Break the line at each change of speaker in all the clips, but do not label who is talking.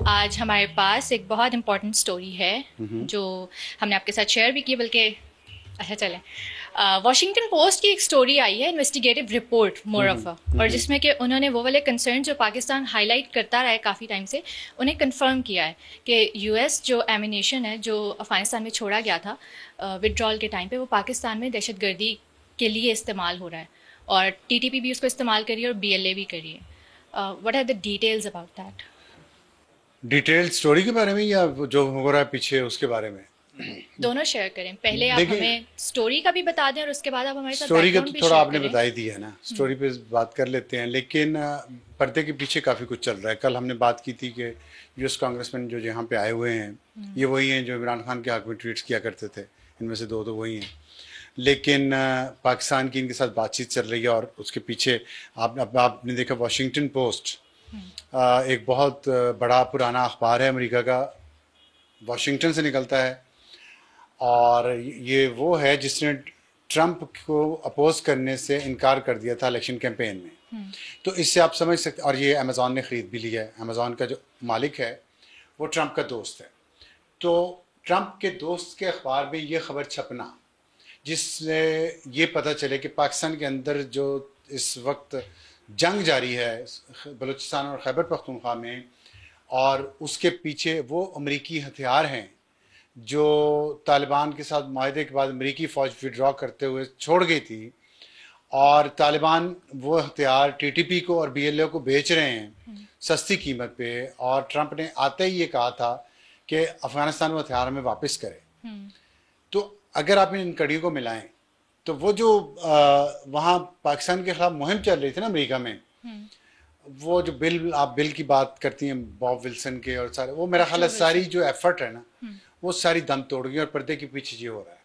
आज हमारे पास एक बहुत इम्पोर्टेंट स्टोरी है जो हमने आपके साथ शेयर भी की, बल्कि अच्छा चलें। वॉशिंगटन पोस्ट की एक स्टोरी आई है, इन्वेस्टिगेटिव रिपोर्ट मोर ऑफ और जिसमें कि उन्होंने वो वाले कंसर्न जो पाकिस्तान हाईलाइट करता रहा है काफ़ी टाइम से, उन्हें कंफर्म किया है कि यूएस जो एमिनेशन है जो अफगानिस्तान में छोड़ा गया था विड्रॉल के टाइम पे, वो पाकिस्तान में दहशतगर्दी के लिए इस्तेमाल हो रहा है और टीटीपी भी उसको इस्तेमाल करी है और बीएलए भी करी है। What are the details about that?
Detail story के बारे में या जो हो रहा है पीछे उसके बारे में?
दोनों शेयर करें। पहले आप
देखिए,
हमें स्टोरी का भी बता दें और उसके बाद आप हमारे साथ
स्टोरी का
बैकग्राउंड
तो
भी
थोड़ा
शेयर
आपने
करें।
बता ही दिया है ना, स्टोरी पे बात कर लेते हैं। लेकिन पर्दे के पीछे काफ़ी कुछ चल रहा है। कल हमने बात की थी कि यूएस कांग्रेसमैन जो यहाँ पे आए हुए हैं ये वही हैं जो इमरान खान के हक में ट्वीट्स किया करते थे। इनमें से दो तो वही हैं। लेकिन पाकिस्तान की इनके साथ बातचीत चल रही है और उसके पीछे आपने देखा वॉशिंगटन पोस्ट एक बहुत बड़ा पुराना अखबार है अमेरिका का, वॉशिंगटन से निकलता है। और ये वो है जिसने ट्रंप को अपोज करने से इनकार कर दिया था इलेक्शन कैंपेन में। तो इससे आप समझ सकते, और ये अमेज़ॉन ने ख़रीद भी लिया है। अमेज़ॉन का जो मालिक है वो ट्रंप का दोस्त है। तो ट्रंप के दोस्त के अखबार में ये खबर छपना जिससे ये पता चले कि पाकिस्तान के अंदर जो इस वक्त जंग जारी है बलूचिस्तान और खैबर पख्तूनख्वा में, और उसके पीछे वो अमरीकी हथियार हैं जो तालिबान के साथ माहदे के बाद अमरीकी फ़ौज विड्रॉ करते हुए छोड़ गई थी, और तालिबान वो हथियार टीटीपी को और बीएलओ को बेच रहे हैं सस्ती कीमत पे। और ट्रंप ने आते ही ये कहा था कि अफगानिस्तान वो हथियार हमें वापस करे। तो अगर आप इन कड़ियों को मिलाएं तो वो जो वहाँ पाकिस्तान के खिलाफ मुहिम चल रही थी ना अमेरिका में, वो जो आप बिल की बात करती हैं बॉब विल्सन के और सारे, वो मेरा ख्याल है सारी जो एफर्ट है ना वो सारी दम तोड़ गई। और पर्दे के पीछे ये हो रहा है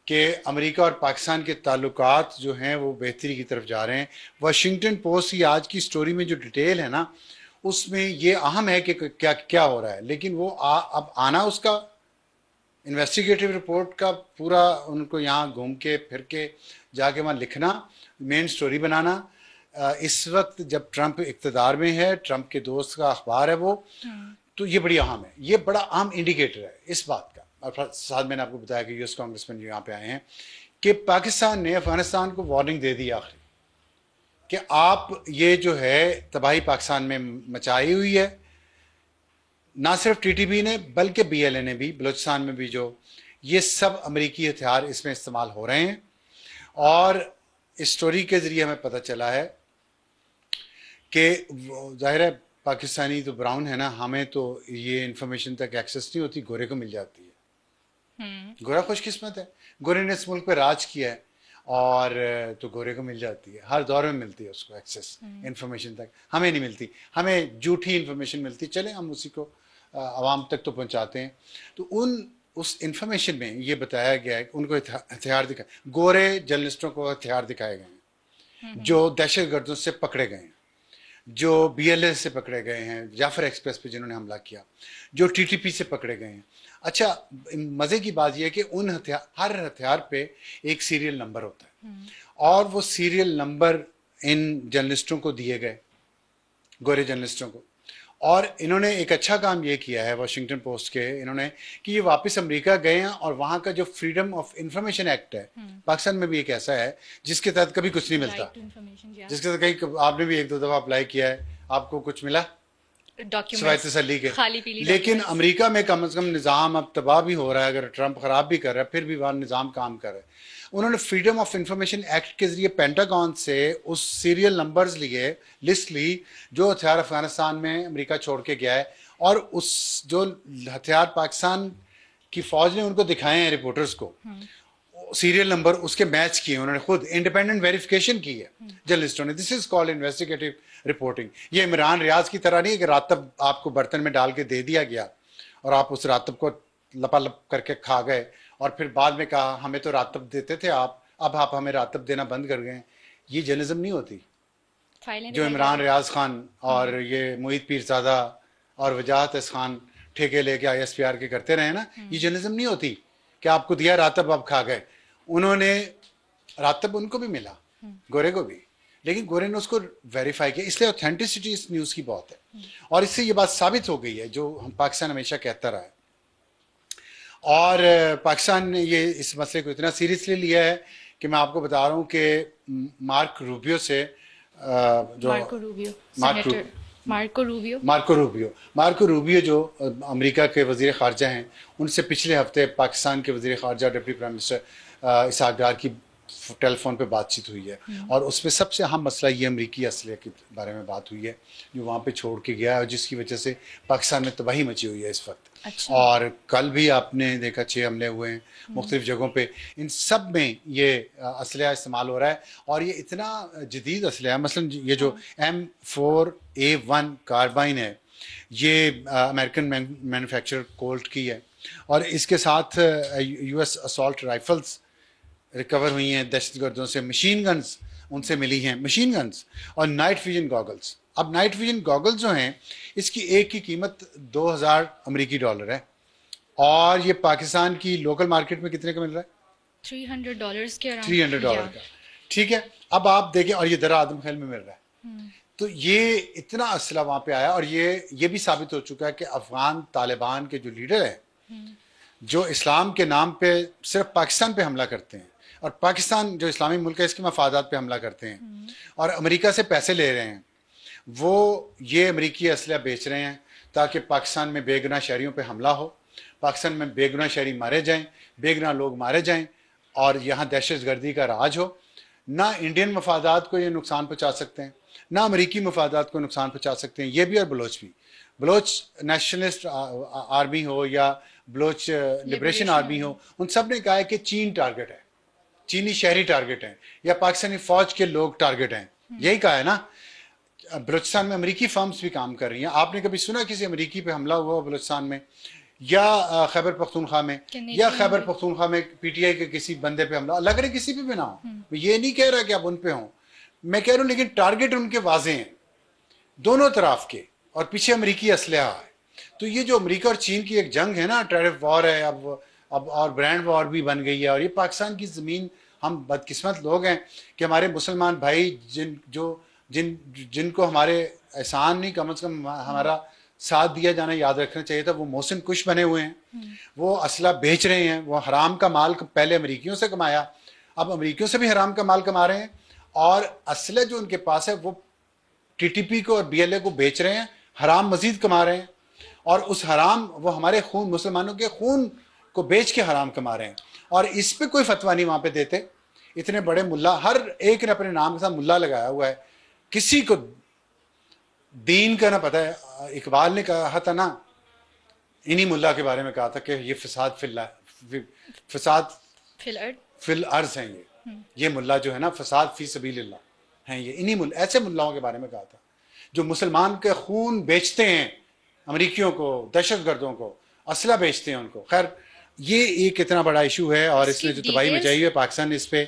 कि अमेरिका और पाकिस्तान के ताल्लुकात जो हैं वो बेहतरी की तरफ जा रहे हैं। वाशिंगटन पोस्ट की आज की स्टोरी में जो डिटेल है ना उसमें ये अहम है कि क्या क्या हो रहा है। लेकिन वो अब आना उसका इन्वेस्टिगेटिव रिपोर्ट का पूरा उनको यहाँ घूम के फिर के जाके वहाँ लिखना, मेन स्टोरी बनाना, इस वक्त जब ट्रंप इक़्तिदार में है, ट्रंप के दोस्त का अखबार है वो, तो ये बड़ी अहम है। ये बड़ा अहम इंडिकेटर है इस बात का। और साथ मैंने आपको बताया कि यूएस कांग्रेसमैन जो यहाँ पे आए हैं कि पाकिस्तान ने अफगानिस्तान को वार्निंग दे दी आखिरी कि आप ये जो है तबाही पाकिस्तान में मचाई हुई है। ना सिर्फ टीटीपी ने बल्कि बीएलए ने भी, बलूचिस्तान में भी जो ये सब अमेरिकी हथियार इसमें इस्तेमाल हो रहे हैं। और इस स्टोरी के ज़रिए हमें पता चला है कि जाहिर है पाकिस्तानी तो ब्राउन है ना, हमें तो ये इन्फॉर्मेशन तक एक्सेस नहीं होती, गोरे को मिल जाती है। गोरा खुशकिस्मत है, गोरे ने इस मुल्क पे राज किया है और तो गोरे को मिल जाती है, हर दौर में मिलती है उसको एक्सेस इन्फॉर्मेशन तक। हमें नहीं मिलती, हमें झूठी इन्फॉर्मेशन मिलती। चले हम उसी को आवाम तक तो पहुंचाते हैं। तो उस इंफॉर्मेशन में ये बताया गया है कि उनको हथियार दिखाए, गोरे जर्नलिस्टों को हथियार दिखाए गए हैं जो दहशत गर्दों से पकड़े गए हैं, जो बीएलए से पकड़े गए हैं, जाफर एक्सप्रेस पे जिन्होंने हमला किया, जो टीटीपी से पकड़े गए हैं। अच्छा, मज़े की बात यह है कि हर हथियार पे एक सीरियल नंबर होता है और वो सीरियल नंबर इन जर्नलिस्टों को दिए गए, गोरे जर्नलिस्टों को। और इन्होंने एक अच्छा काम ये किया है वाशिंगटन पोस्ट के, इन्होंने कि ये वापस अमेरिका गए हैं और वहाँ का जो फ्रीडम ऑफ इंफॉर्मेशन एक्ट है, पाकिस्तान में भी एक ऐसा है जिसके तहत कभी कुछ नहीं मिलता, जिसके तहत कहीं आपने भी एक दो दफ़ा अप्लाई किया है, आपको कुछ मिला सिवाय तसल्ली के। लेकिन अमेरिका में कम से कम निज़ाम अब तबाह भी हो रहा है, अगर ट्रंप ख़राब भी कर रहा है फिर भी वहाँ निज़ाम काम कर रहा है। उन्होंने फ्रीडम ऑफ इंफॉर्मेशन एक्ट के जरिए पेंटागन से उस सीरियल नंबर्स लिए, लिस्ट ली जो हथियार अफगानिस्तान में अमेरिका छोड़ के गया है, और उस जो हथियार पाकिस्तान की फौज ने उनको दिखाए हैं रिपोर्टर्स को, सीरियल नंबर उसके मैच किए। उन्होंने खुद इंडिपेंडेंट वेरिफिकेशन की है जर्नलिस्टों ने। This is called investigative reporting. ये इमरान रियाज की तरह नहीं है कि रातब आपको बर्तन में डाल के दे दिया गया और आप उस रातब को लपालप करके खा गए और फिर बाद में कहा हमें तो रातब देते थे आप, अब आप हमें रातब देना बंद कर गए। ये जर्नलिज्म नहीं होती जो इमरान रियाज खान और ये मोहित पीरजादा और वजाहत खान ठेके लेके ISPR के करते रहे ना, ये जर्नलिज्म नहीं होती कि आपको दिया रातब आप खा गए। उन्होंने रातब उनको भी मिला, गोरे को भी, लेकिन गोरे ने उसको वेरीफाई किया, इसलिए ऑथेंटिसिटी इस न्यूज़ की बहुत है। और इससे ये बात साबित हो गई है जो हम पाकिस्तान हमेशा कहता रहा है। और पाकिस्तान ने ये इस मसले को इतना सीरियसली लिया है कि मैं आपको बता रहा हूँ कि मार्क रूबियो से जो मार्को रूबियो जो अमेरिका के वज़ीर ख़ारजा हैं, उनसे पिछले हफ्ते पाकिस्तान के वज़ीर ख़ारजा डिप्टी प्राइम मिनिस्टर इसहाक डार की टेलीफोन पे बातचीत हुई है। और उसमें सबसे अहम मसला ये अमेरिकी असले के बारे में बात हुई है जो वहाँ पे छोड़ के गया है और जिसकी वजह से पाकिस्तान में तबाही मची हुई है इस वक्त।
अच्छा।
और कल भी आपने देखा 6 हमले हुए हैं मुख्तलिफ जगहों पे, इन सब में ये असलहा इस्तेमाल हो रहा है। और ये इतना जदीद असलहा है, मसलन ये जो M4A1 कार्बाइन है, ये अमेरिकन मैन्युफैक्चरर कोल्ट की है। और इसके साथ US असॉल्ट राइफल्स रिकवर हुई हैं दहशतगर्दों से, मशीन गन्स उनसे मिली हैं, मशीन गन्स और नाइट विजन गॉगल्स। अब नाइट विजन गॉगल्स जो हैं, इसकी एक की कीमत $2000 अमेरिकी डॉलर है। और ये पाकिस्तान की लोकल मार्केट में कितने का मिल रहा है?
$300 के अराउंड।
$300 का, ठीक है। अब आप देखें, और ये दरा आदम खेल में मिल रहा है। तो ये इतना असला वहां पे आया। और ये भी साबित हो चुका है कि अफगान तालिबान के जो लीडर हैं, जो इस्लाम के नाम पे सिर्फ पाकिस्तान पे हमला करते हैं, और पाकिस्तान जो इस्लामी मुल्क है इसके मफादात पे हमला करते हैं और अमेरिका से पैसे ले रहे हैं, वो ये अमेरिकी असलहा बेच रहे हैं ताकि पाकिस्तान में बेगुनाह शहरियों पे हमला हो, पाकिस्तान में बेगुनाह शहरी मारे जाएं, बेगुनाह लोग मारे जाएं और यहाँ दहशत गर्दी का राज हो। ना इंडियन मफादात को ये नुकसान पहुँचा सकते हैं, ना अमेरिकी मफादात को नुकसान पहुँचा सकते हैं, ये भी और बलोच भी। बलोच नेशनलिस्ट आर्मी हो या बलोच लिबरेशन आर्मी हो, उन सब ने कहा है कि चीन टारगेट है, चीनी शहरी टारगेट हैं या पाकिस्तानी फौज के लोग टारगेट हैं। यही कहा है ना। बलूचिस्तान में अमेरिकी फर्म्स भी काम कर रही हैं। आपने कभी सुना किसी अमेरिकी पे हमला हुआ बलूचिस्तान में या खैबर पख्तूनख्वा में, या खैबर पख्तूनख्वा में PTI के किसी बंदे पे हमला? लग रहे किसी पे भी ना हो। ये नहीं कह रहा कि आप उन पे हों, मैं कह रहा हूँ लेकिन टारगेट उनके वाजे हैं दोनों तरफ के, और पीछे अमेरिकी असलहा है। तो ये जो अमेरिका और चीन की एक जंग है ना, टैरिफ वॉर है अब और ब्रांड वॉर भी बन गई है। और ये पाकिस्तान की ज़मीन, हम बदकिस्मत लोग हैं कि हमारे मुसलमान भाई जिनको हमारे एहसान नहीं, कम से कम हमारा साथ दिया जाना याद रखना चाहिए था, वो मोहसिन कुश बने हुए हैं, वो असला बेच रहे हैं, वो हराम का माल पहले अमेरिकियों से कमाया, अब अमेरिकियों से भी हराम का माल कमा रहे हैं। और असला जो उनके पास है वो TTP को और BLA को बेच रहे हैं, हराम मजीद कमा रहे हैं। और उस हराम, वो हमारे खून, मुसलमानों के खून को बेच के हराम कमा रहे हैं। और इस पे कोई फतवा नहीं वहां पे देते। इतने बड़े मुल्ला, हर एक ने अपने नाम के साथ मुल्ला लगाया हुआ है, किसी को दीन का ना पता है। इकबाल ने कहा था ना, इन्हीं मुल्ला के बारे में कहा था कि ये फसाद फिल अर्ज हैं, ये मुल्ला जो है ना, फसाद फी सबीलिल्लाह हैं, ये इन्हीं मुल्ला, ऐसे मुल्लाओं के बारे में कहा था जो मुसलमान के खून बेचते हैं, अमेरिकियों को, दहशतगर्दों को असला बेचते हैं उनको। खैर, ये एक इतना बड़ा इशू है और इसने जो तबाही मचाई है, पाकिस्तान इस पे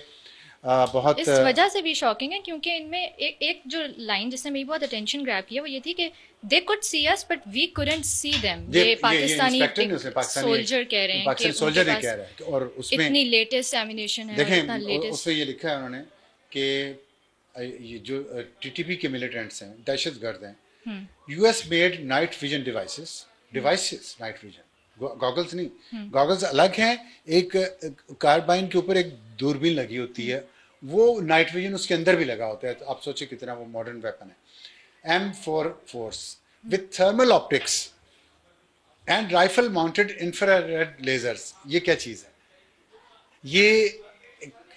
बहुत
इस वजह से भी शॉकिंग है क्योंकि इनमें एक जो लाइन जिसने मेरी बहुत अटेंशन ग्रैब किया वो ये थी कि they could see us but we couldn't see them. ये पाकिस्तानी सोल्जर कह रहे हैं कि
सोल्जर ने कह रहा है, और उसमें
इतनी लेटेस्ट एमिनेशन है।
देखें, उसमें ये लिखा है उन्होंने कि ये जो TTP के मिलिटेंट्स हैं, दहशतगर्द हैं, US made night vision devices night vision goggles नहीं, गॉगल्स अलग हैं। एक कार्बाइन के ऊपर एक दूरबीन लगी होती है, वो नाइट विजन उसके अंदर भी लगा होता है। तो आप सोचिए कितना वो मॉडर्न वेपन है। M4 force with thermal optics and rifle mounted infrared lasers. ये क्या चीज़ है? ये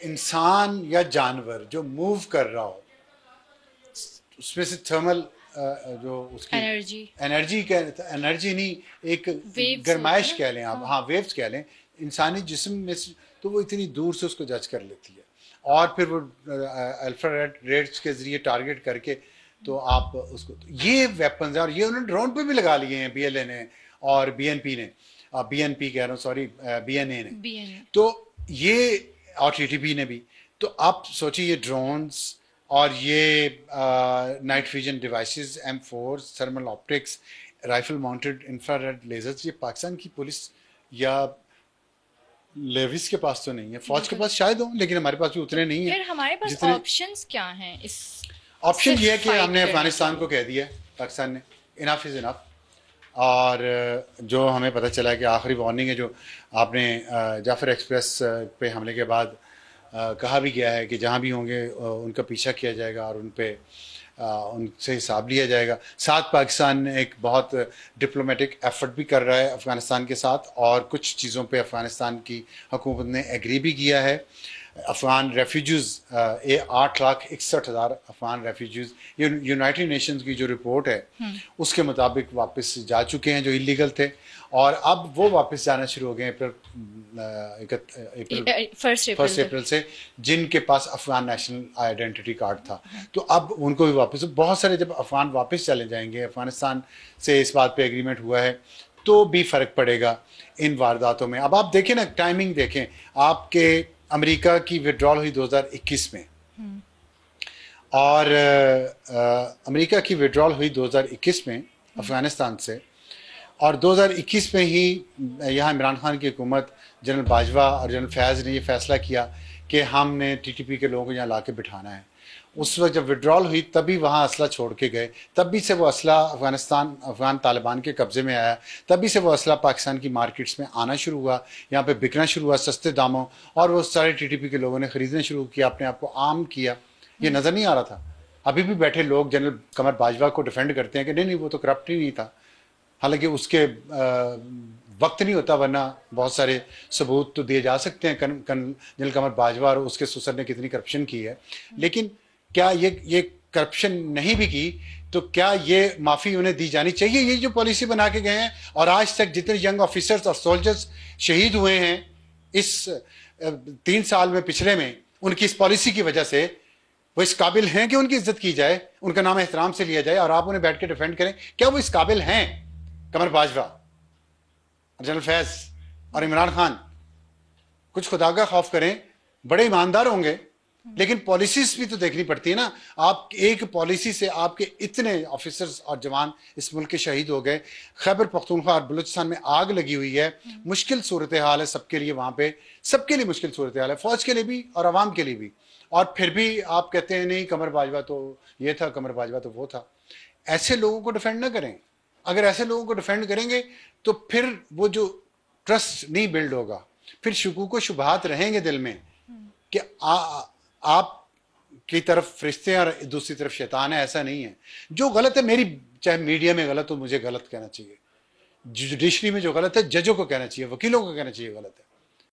इंसान या जानवर जो मूव कर रहा हो, उसमें से थर्मल जो उसकी एनर्जी नहीं, एक गरमाइश कह लें आप, हाँ वेव्स कह लें, इंसानी जिस्म में से, तो वो इतनी दूर से उसको जज कर लेती है और फिर वो अल्ट्रारेड रेड्स के जरिए टारगेट करके तो आप उसको, तो ये वेपन्स हैं। और ये उन्होंने ड्रोन पे भी लगा लिए हैं BLA ने और BNP ने, BNP कह रहा हूँ सॉरी, BNA ने, तो ये और TTP ने भी। तो आप सोचिए ये ड्रोन्स और ये night vision devices, M4, thermal optics, rifle mounted infrared lasers, ये पाकिस्तान की पुलिस या लेविस के पास तो नहीं है, फौज के पास शायद हो, लेकिन हमारे पास भी उतने नहीं है।
फिर हमारे पास ऑप्शंस क्या हैं इस
ऑप्शन ये है कि
fight
हमने
करने
अफगानिस्तान को कह दिया पाकिस्तान ने इनफ इज़ इनफ। और जो हमें पता चला है कि आखिरी वार्निंग है जो आपने जाफर एक्सप्रेस पे हमले के बाद कहा भी गया है कि जहाँ भी होंगे उनका पीछा किया जाएगा और उन पे उनसे हिसाब लिया जाएगा। साथ पाकिस्तान एक बहुत डिप्लोमेटिक एफर्ट भी कर रहा है अफ़गानिस्तान के साथ, और कुछ चीज़ों पे अफ़गानिस्तान की हुकूमत ने एग्री भी किया है। Afghan refugees 8,61,000 Afghan refugees United Nations की जो रिपोर्ट है उसके मुताबिक वापस जा चुके हैं जो इलीगल थे, और अब वो वापस जाना शुरू हो गए फर्स्ट अप्रैल से, जिनके पास अफ़गान नेशनल आइडेंटिटी कार्ड था। तो अब उनको भी वापस, बहुत सारे जब अफ़गान वापस चले जाएंगे, अफ़गानिस्तान से इस बात पे एग्रीमेंट हुआ है, तो भी फ़र्क पड़ेगा इन वारदातों में। अब आप देखें ना, टाइमिंग देखें, आपके अमेरिका की विड्रॉल हुई 2021 में और अमेरिका की विड्रॉल हुई 2021 में अफ़गानिस्तान से, और 2021 में ही यहाँ इमरान खान की हुकूमत, जनरल बाजवा और जनरल फैज़ ने ये फ़ैसला किया कि हमने टीटीपी के लोगों को यहाँ ला के बिठाना है। उस वक्त जब विड्रॉल हुई तब भी वहाँ असला छोड़ के गए, तब भी से वो असला अफ़गान तालिबान के कब्ज़े में आया, तब भी से वो असला पाकिस्तान की मार्केट्स में आना शुरू हुआ, यहाँ पे बिकना शुरू हुआ सस्ते दामों, और वो सारे टीटीपी के लोगों ने ख़रीदना शुरू किया, अपने आप को आम किया। ये नज़र नहीं आ रहा था। अभी भी बैठे लोग जनरल कमर बाजवा को डिफेंड करते हैं कि नहीं नहीं वो तो करप्ट ही नहीं था, हालांकि उसके वक्त नहीं होता, वरना बहुत सारे सबूत तो दिए जा सकते हैं जनरल कमर बाजवा और उसके ससुर ने कितनी करप्शन की है। लेकिन क्या ये करप्शन नहीं भी की तो क्या ये माफ़ी उन्हें दी जानी चाहिए? ये जो पॉलिसी बना के गए हैं, और आज तक जितने यंग ऑफिसर्स और सोल्जर्स शहीद हुए हैं इस 3 साल में पिछले में, उनकी इस पॉलिसी की वजह से वो इस काबिल हैं कि उनकी इज्जत की जाए, उनका नाम एहतराम से लिया जाए, और आप उन्हें बैठ के डिफेंड करें? क्या वो इस काबिल हैं? कमर बाजवा, जनरल फैज़ और इमरान खान, कुछ खुदा का खौफ करें, बड़े ईमानदार होंगे, लेकिन पॉलिसीज भी तो देखनी पड़ती है ना। आप एक पॉलिसी से आपके इतने ऑफिसर्स और जवान इस मुल्क के शहीद हो गए। खैबर पख्तूनख्वा और बलूचिस्तान में आग लगी हुई है, मुश्किल सूरत हाल है सबके लिए, वहाँ पे सबके लिए मुश्किल सूरत हाल है, फौज के लिए भी और आवाम के लिए भी, और फिर भी आप कहते हैं नहीं कमर बाजवा तो ये था, कमर बाजवा तो वो था। ऐसे लोगों को डिफेंड ना करें। अगर ऐसे लोगों को डिफेंड करेंगे तो फिर वो जो ट्रस्ट नहीं बिल्ड होगा, फिर शुकूक व शुबहात रहेंगे दिल में कि आप की तरफ फरिश्ते हैं और दूसरी तरफ शैतान है। ऐसा नहीं है। जो गलत है, मेरी चाहे मीडिया में गलत हो, मुझे गलत कहना चाहिए। जुडिशरी में जो गलत है, जजों को कहना चाहिए, वकीलों को कहना चाहिए गलत है।